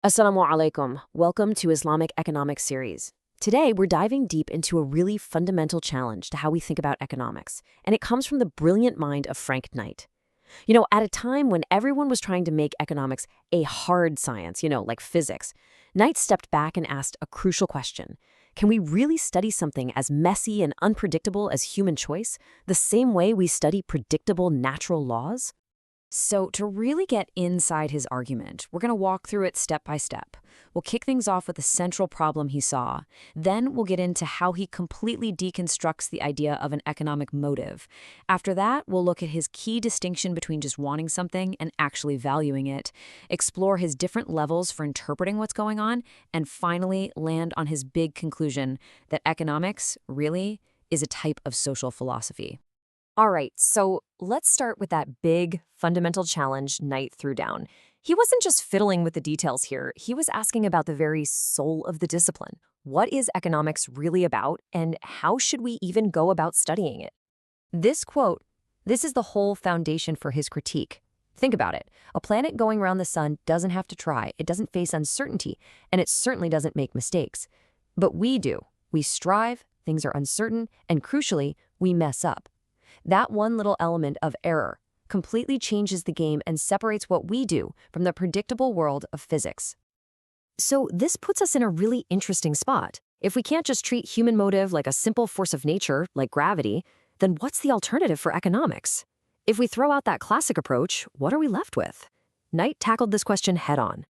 Assalamu alaikum. Welcome to Islamic Economics Series. Today, we're diving deep into a really fundamental challenge to how we think about economics, and it comes from the brilliant mind of Frank Knight. At a time when everyone was trying to make economics a hard science, like physics, Knight stepped back and asked a crucial question. Can we really study something as messy and unpredictable as human choice, the same way we study predictable natural laws? So, to really get inside his argument, we're going to walk through it step by step. We'll kick things off with the central problem he saw. Then we'll get into how he completely deconstructs the idea of an economic motive. After that, we'll look at his key distinction between just wanting something and actually valuing it, explore his different levels for interpreting what's going on, and finally land on his big conclusion that economics really is a type of social philosophy. All right, so let's start with that big, fundamental challenge Knight threw down. He wasn't just fiddling with the details here, he was asking about the very soul of the discipline. What is economics really about, and how should we even go about studying it? This quote, this is the whole foundation for his critique. Think about it. A planet going around the sun doesn't have to try, it doesn't face uncertainty, and it certainly doesn't make mistakes. But we do. We strive, things are uncertain, and crucially, we mess up. That one little element of error completely changes the game and separates what we do from the predictable world of physics. So this puts us in a really interesting spot. If we can't just treat human motive like a simple force of nature, like gravity, then what's the alternative for economics? If we throw out that classic approach, what are we left with? Knight tackled this question head-on.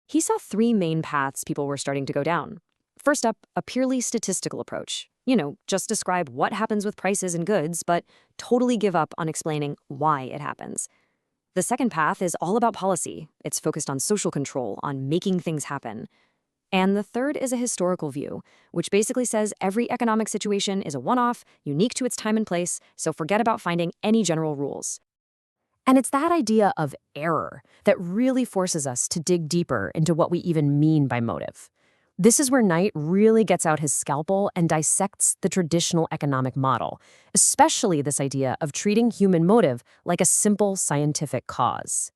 He saw three main paths people were starting to go down. First up, a purely statistical approach. Just describe what happens with prices and goods, but totally give up on explaining why it happens. The second path is all about policy. It's focused on social control, on making things happen. And the third is a historical view, which basically says every economic situation is a one-off, unique to its time and place, so forget about finding any general rules. And it's that idea of error that really forces us to dig deeper into what we even mean by motive. This is where Knight really gets out his scalpel and dissects the traditional economic model, especially this idea of treating human motive like a simple scientific cause.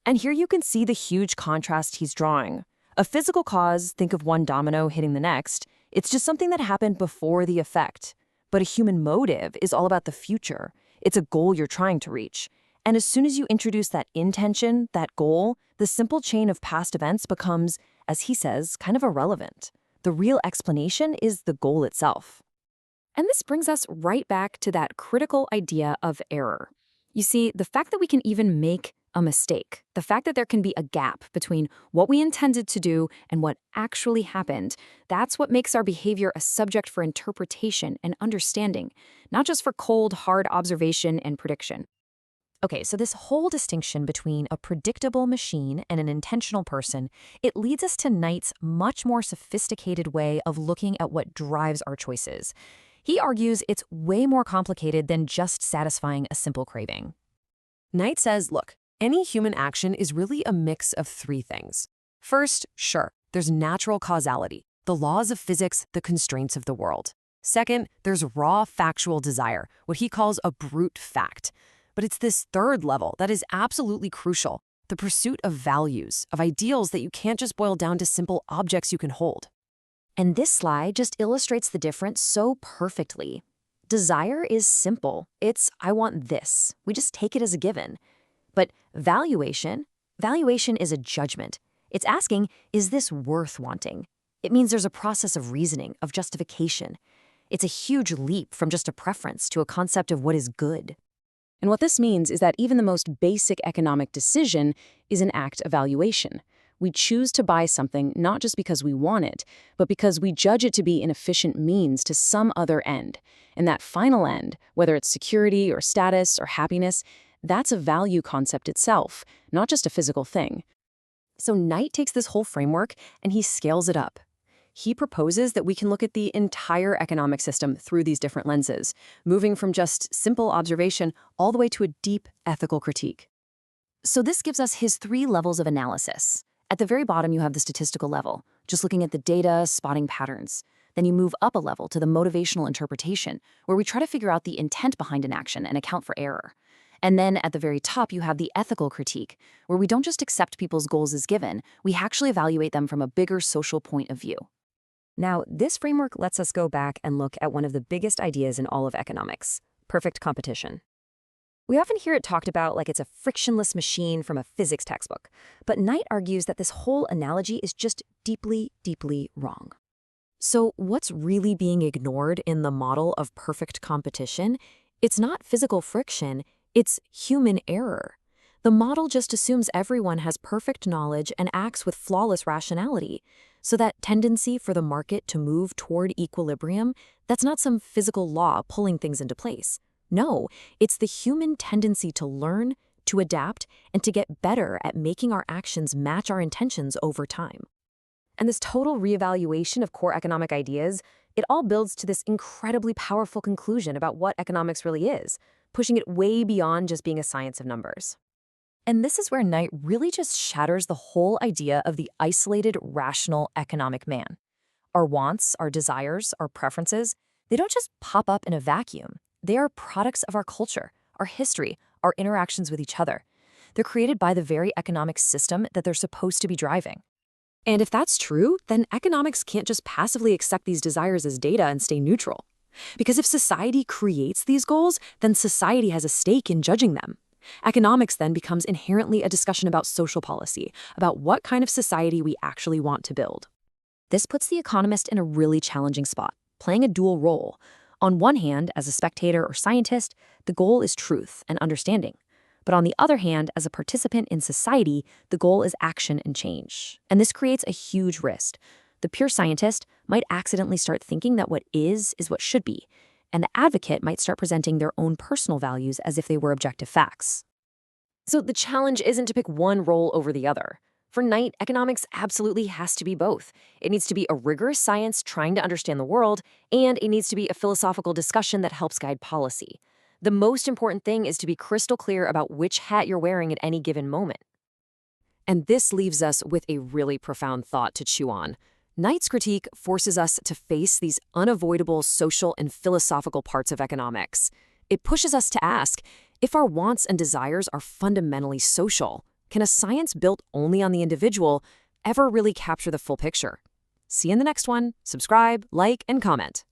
And here you can see the huge contrast he's drawing. A physical cause, think of one domino hitting the next, it's just something that happened before the effect. But a human motive is all about the future. It's a goal you're trying to reach. And as soon as you introduce that intention, that goal, the simple chain of past events becomes, as he says, kind of irrelevant. The real explanation is the goal itself. And this brings us right back to that critical idea of error. You see, the fact that we can even make a mistake, the fact that there can be a gap between what we intended to do and what actually happened, that's what makes our behavior a subject for interpretation and understanding, not just for cold, hard observation and prediction. Okay, so this whole distinction between a predictable machine and an intentional person, it leads us to Knight's much more sophisticated way of looking at what drives our choices. He argues it's way more complicated than just satisfying a simple craving. Knight says, look, any human action is really a mix of three things. First, sure, there's natural causality, the laws of physics, the constraints of the world. Second, there's raw factual desire, what he calls a brute fact. But it's this third level that is absolutely crucial, the pursuit of values, of ideals that you can't just boil down to simple objects you can hold. And this slide just illustrates the difference so perfectly. Desire is simple. It's, I want this. We just take it as a given. But valuation is a judgment. It's asking, is this worth wanting? It means there's a process of reasoning, of justification. It's a huge leap from just a preference to a concept of what is good. And what this means is that even the most basic economic decision is an act of valuation. We choose to buy something not just because we want it, but because we judge it to be an efficient means to some other end. And that final end, whether it's security or status or happiness, that's a value concept itself, not just a physical thing. So Knight takes this whole framework and he scales it up. He proposes that we can look at the entire economic system through these different lenses, moving from just simple observation all the way to a deep ethical critique. So this gives us his three levels of analysis. At the very bottom, you have the statistical level, just looking at the data, spotting patterns. Then you move up a level to the motivational interpretation, where we try to figure out the intent behind an action and account for error. And then at the very top, you have the ethical critique, where we don't just accept people's goals as given, we actually evaluate them from a bigger social point of view. Now, this framework lets us go back and look at one of the biggest ideas in all of economics: perfect competition. We often hear it talked about like it's a frictionless machine from a physics textbook, but Knight argues that this whole analogy is just deeply, deeply wrong. So what's really being ignored in the model of perfect competition? It's not physical friction, it's human error. The model just assumes everyone has perfect knowledge and acts with flawless rationality. So that tendency for the market to move toward equilibrium, that's not some physical law pulling things into place. No, it's the human tendency to learn, to adapt, and to get better at making our actions match our intentions over time. And this total reevaluation of core economic ideas, it all builds to this incredibly powerful conclusion about what economics really is, pushing it way beyond just being a science of numbers. And this is where Knight really just shatters the whole idea of the isolated, rational economic man. Our wants, our desires, our preferences, they don't just pop up in a vacuum. They are products of our culture, our history, our interactions with each other. They're created by the very economic system that they're supposed to be driving. And if that's true, then economics can't just passively accept these desires as data and stay neutral. Because if society creates these goals, then society has a stake in judging them. Economics then becomes inherently a discussion about social policy, about what kind of society we actually want to build. This puts the economist in a really challenging spot, playing a dual role. On one hand, as a spectator or scientist, the goal is truth and understanding. But on the other hand, as a participant in society, the goal is action and change. And this creates a huge risk. The pure scientist might accidentally start thinking that what is what should be, and the advocate might start presenting their own personal values as if they were objective facts. So the challenge isn't to pick one role over the other. For Knight, economics absolutely has to be both. It needs to be a rigorous science trying to understand the world, and it needs to be a philosophical discussion that helps guide policy. The most important thing is to be crystal clear about which hat you're wearing at any given moment. And this leaves us with a really profound thought to chew on. Knight's critique forces us to face these unavoidable social and philosophical parts of economics. It pushes us to ask, if our wants and desires are fundamentally social, can a science built only on the individual ever really capture the full picture? See you in the next one. Subscribe, like, and comment.